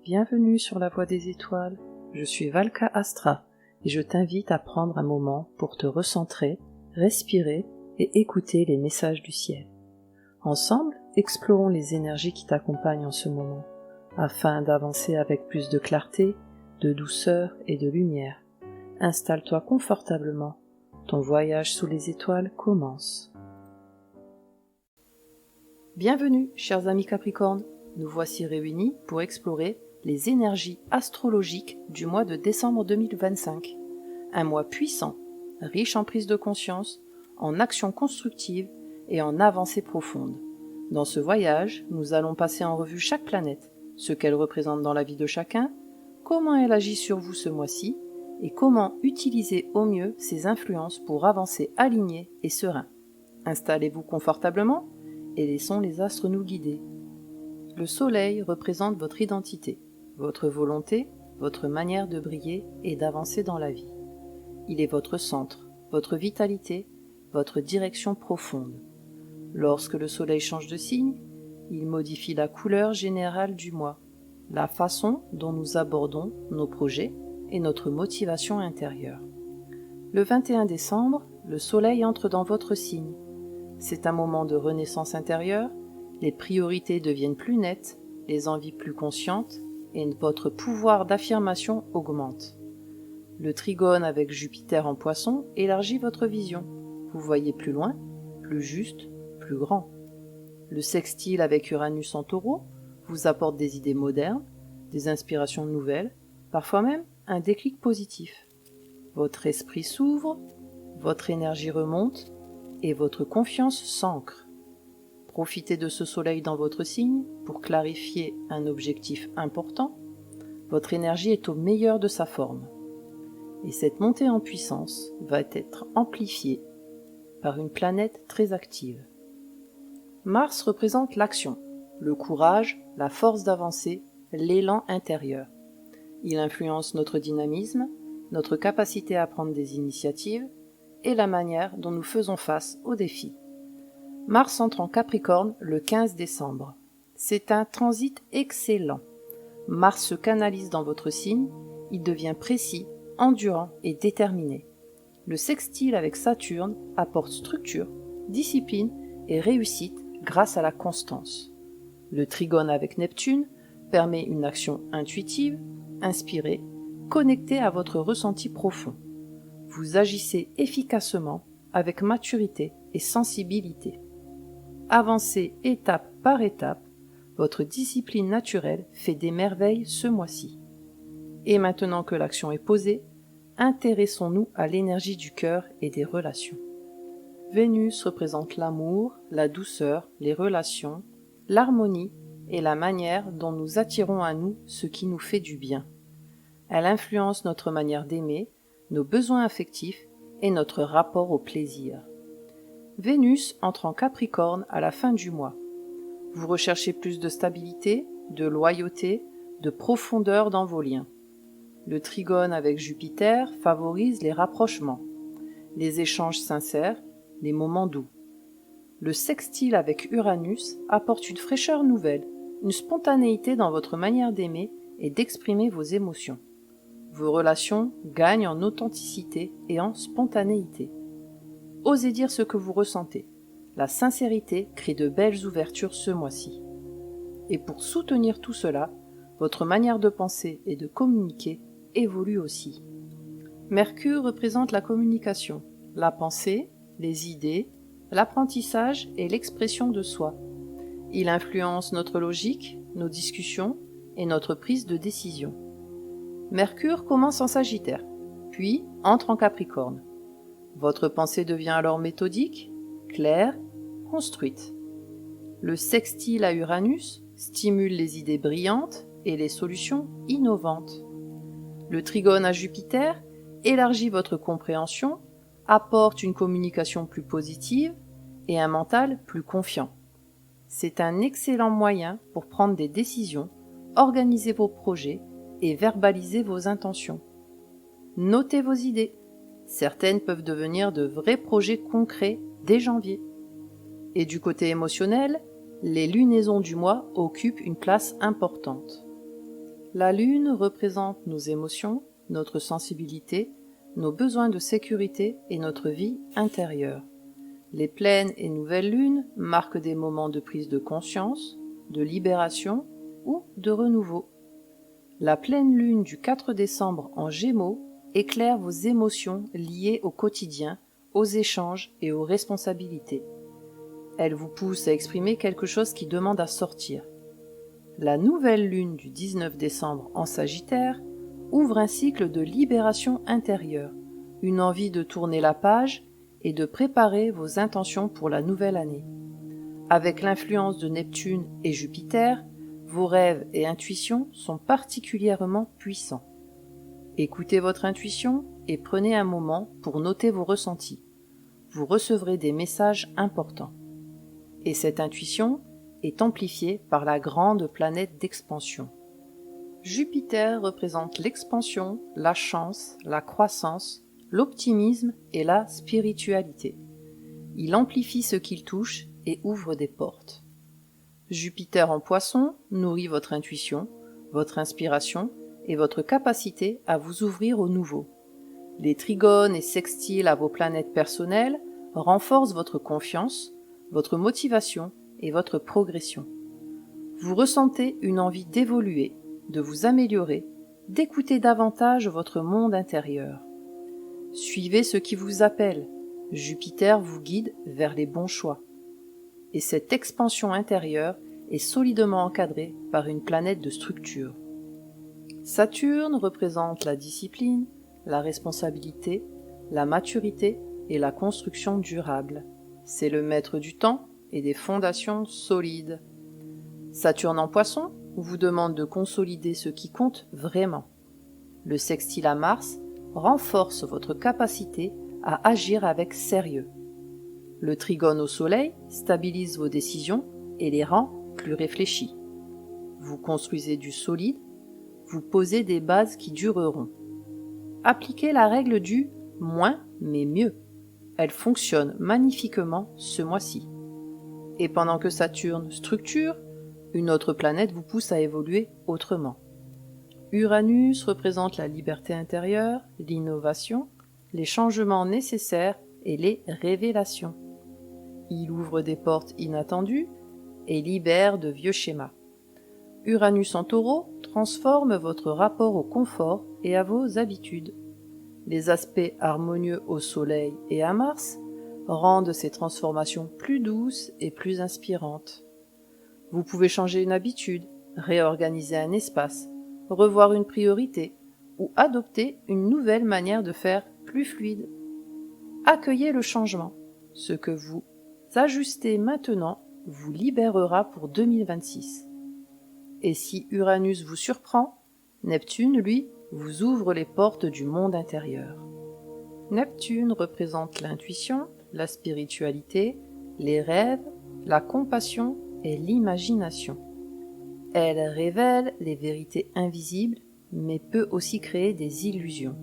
Bienvenue sur la Voie des Étoiles, je suis Valka Astra et je t'invite à prendre un moment pour te recentrer, respirer et écouter les messages du ciel. Ensemble, explorons les énergies qui t'accompagnent en ce moment, afin d'avancer avec plus de clarté, de douceur et de lumière. Installe-toi confortablement, ton voyage sous les étoiles commence. Bienvenue, chers amis Capricorne, nous voici réunis pour explorer les énergies astrologiques du mois de décembre 2025. Un mois puissant, riche en prise de conscience, en actions constructives et en avancées profondes. Dans ce voyage, nous allons passer en revue chaque planète, ce qu'elle représente dans la vie de chacun, comment elle agit sur vous ce mois-ci, et comment utiliser au mieux ses influences pour avancer aligné et serein. Installez-vous confortablement et laissons les astres nous guider. Le soleil représente votre identité, votre volonté, votre manière de briller et d'avancer dans la vie. Il est votre centre, votre vitalité, votre direction profonde. Lorsque le soleil change de signe, il modifie la couleur générale du mois, la façon dont nous abordons nos projets et notre motivation intérieure. Le 21 décembre, le soleil entre dans votre signe. C'est un moment de renaissance intérieure, les priorités deviennent plus nettes, les envies plus conscientes, et votre pouvoir d'affirmation augmente. Le trigone avec Jupiter en Poisson élargit votre vision. Vous voyez plus loin, plus juste, plus grand. Le sextile avec Uranus en Taureau vous apporte des idées modernes, des inspirations nouvelles, parfois même un déclic positif. Votre esprit s'ouvre, votre énergie remonte et votre confiance s'ancre. Profitez de ce soleil dans votre signe pour clarifier un objectif important. Votre énergie est au meilleur de sa forme. Et cette montée en puissance va être amplifiée par une planète très active. Mars représente l'action, le courage, la force d'avancer, l'élan intérieur. Il influence notre dynamisme, notre capacité à prendre des initiatives et la manière dont nous faisons face aux défis. Mars entre en Capricorne le 15 décembre. C'est un transit excellent. Mars se canalise dans votre signe, il devient précis, endurant et déterminé. Le sextile avec Saturne apporte structure, discipline et réussite grâce à la constance. Le trigone avec Neptune permet une action intuitive, inspirée, connectée à votre ressenti profond. Vous agissez efficacement, avec maturité et sensibilité. Avancez étape par étape, votre discipline naturelle fait des merveilles ce mois-ci. Et maintenant que l'action est posée, intéressons-nous à l'énergie du cœur et des relations. Vénus représente l'amour, la douceur, les relations, l'harmonie et la manière dont nous attirons à nous ce qui nous fait du bien. Elle influence notre manière d'aimer, nos besoins affectifs et notre rapport au plaisir. Vénus entre en Capricorne à la fin du mois. Vous recherchez plus de stabilité, de loyauté, de profondeur dans vos liens. Le trigone avec Jupiter favorise les rapprochements, les échanges sincères, les moments doux. Le sextile avec Uranus apporte une fraîcheur nouvelle, une spontanéité dans votre manière d'aimer et d'exprimer vos émotions. Vos relations gagnent en authenticité et en spontanéité. Osez dire ce que vous ressentez. La sincérité crée de belles ouvertures ce mois-ci. Et pour soutenir tout cela, votre manière de penser et de communiquer évolue aussi. Mercure représente la communication, la pensée, les idées, l'apprentissage et l'expression de soi. Il influence notre logique, nos discussions et notre prise de décision. Mercure commence en Sagittaire, puis entre en Capricorne. Votre pensée devient alors méthodique, claire, construite. Le sextile à Uranus stimule les idées brillantes et les solutions innovantes. Le trigone à Jupiter élargit votre compréhension, apporte une communication plus positive et un mental plus confiant. C'est un excellent moyen pour prendre des décisions, organiser vos projets et verbaliser vos intentions. Notez vos idées. Certaines peuvent devenir de vrais projets concrets dès janvier. Et du côté émotionnel, les lunaisons du mois occupent une place importante. La Lune représente nos émotions, notre sensibilité, nos besoins de sécurité et notre vie intérieure. Les pleines et nouvelles lunes marquent des moments de prise de conscience, de libération ou de renouveau. La pleine lune du 4 décembre en Gémeaux éclaire vos émotions liées au quotidien, aux échanges et aux responsabilités. Elle vous pousse à exprimer quelque chose qui demande à sortir. La nouvelle lune du 19 décembre en Sagittaire ouvre un cycle de libération intérieure, une envie de tourner la page et de préparer vos intentions pour la nouvelle année. Avec l'influence de Neptune et Jupiter, vos rêves et intuitions sont particulièrement puissants. Écoutez votre intuition et prenez un moment pour noter vos ressentis. Vous recevrez des messages importants. Et cette intuition est amplifiée par la grande planète d'expansion. Jupiter représente l'expansion, la chance, la croissance, l'optimisme et la spiritualité. Il amplifie ce qu'il touche et ouvre des portes. Jupiter en Poisson nourrit votre intuition, votre inspiration et votre capacité à vous ouvrir au nouveau. Les trigones et sextiles à vos planètes personnelles renforcent votre confiance, votre motivation et votre progression. Vous ressentez une envie d'évoluer, de vous améliorer, d'écouter davantage votre monde intérieur. Suivez ce qui vous appelle. Jupiter vous guide vers les bons choix. Et cette expansion intérieure est solidement encadrée par une planète de structure. Saturne représente la discipline, la responsabilité, la maturité et la construction durable. C'est le maître du temps et des fondations solides. Saturne en Poisson vous demande de consolider ce qui compte vraiment. Le sextile à Mars renforce votre capacité à agir avec sérieux. Le trigone au Soleil stabilise vos décisions et les rend plus réfléchies. Vous construisez du solide, vous posez des bases qui dureront. Appliquez la règle du moins mais mieux. Elle fonctionne magnifiquement ce mois-ci. Et pendant que Saturne structure, une autre planète vous pousse à évoluer autrement. Uranus représente la liberté intérieure, l'innovation, les changements nécessaires et les révélations. Il ouvre des portes inattendues et libère de vieux schémas. Uranus en Taureau transforme votre rapport au confort et à vos habitudes. Les aspects harmonieux au Soleil et à Mars rendent ces transformations plus douces et plus inspirantes. Vous pouvez changer une habitude, réorganiser un espace, revoir une priorité ou adopter une nouvelle manière de faire plus fluide. Accueillez le changement. Ce que vous ajustez maintenant vous libérera pour 2026. Et si Uranus vous surprend, Neptune, lui, vous ouvre les portes du monde intérieur. Neptune représente l'intuition, la spiritualité, les rêves, la compassion et l'imagination. Elle révèle les vérités invisibles, mais peut aussi créer des illusions.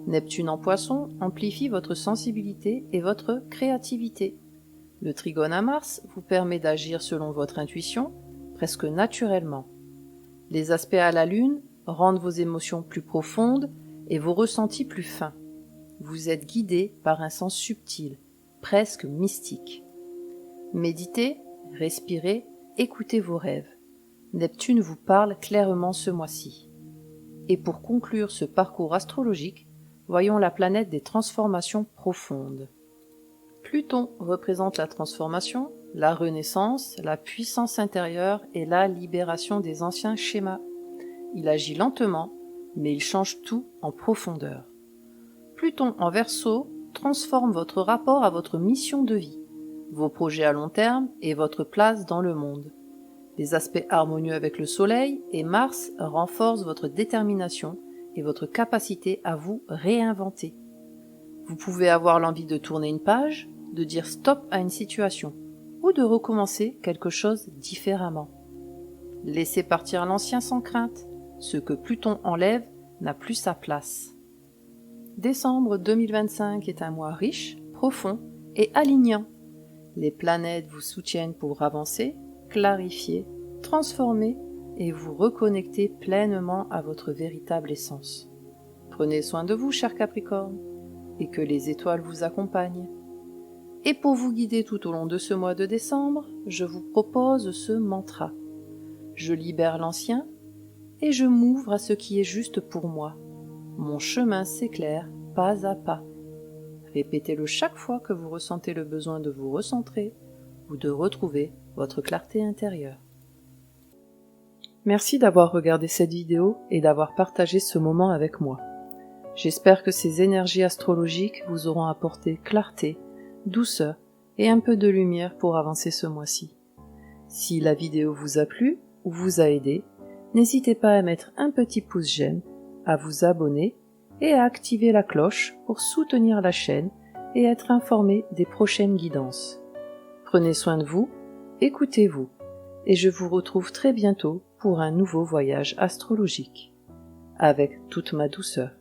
Neptune en Poisson amplifie votre sensibilité et votre créativité. Le trigone à Mars vous permet d'agir selon votre intuition, presque naturellement. Les aspects à la Lune rendent vos émotions plus profondes et vos ressentis plus fins. Vous êtes guidé par un sens subtil, presque mystique. Méditez, respirez, écoutez vos rêves. Neptune vous parle clairement ce mois-ci. Et pour conclure ce parcours astrologique, voyons la planète des transformations profondes. Pluton représente la transformation, la renaissance, la puissance intérieure et la libération des anciens schémas. Il agit lentement, mais il change tout en profondeur. Pluton en Verseau transforme votre rapport à votre mission de vie, vos projets à long terme et votre place dans le monde. Les aspects harmonieux avec le Soleil et Mars renforcent votre détermination et votre capacité à vous réinventer. Vous pouvez avoir l'envie de tourner une page, de dire stop à une situation, ou de recommencer quelque chose différemment. Laissez partir l'ancien sans crainte. Ce que Pluton enlève n'a plus sa place. Décembre 2025 est un mois riche, profond et alignant. Les planètes vous soutiennent pour avancer, clarifier, transformer et vous reconnecter pleinement à votre véritable essence. Prenez soin de vous, cher Capricorne, et que les étoiles vous accompagnent. Et pour vous guider tout au long de ce mois de décembre, je vous propose ce mantra. Je libère l'ancien et je m'ouvre à ce qui est juste pour moi. Mon chemin s'éclaire pas à pas. Répétez-le chaque fois que vous ressentez le besoin de vous recentrer ou de retrouver votre clarté intérieure. Merci d'avoir regardé cette vidéo et d'avoir partagé ce moment avec moi. J'espère que ces énergies astrologiques vous auront apporté clarté, douceur et un peu de lumière pour avancer ce mois-ci. Si la vidéo vous a plu ou vous a aidé, n'hésitez pas à mettre un petit pouce j'aime, à vous abonner et à activer la cloche pour soutenir la chaîne et être informé des prochaines guidances. Prenez soin de vous, écoutez-vous, et je vous retrouve très bientôt pour un nouveau voyage astrologique. Avec toute ma douceur.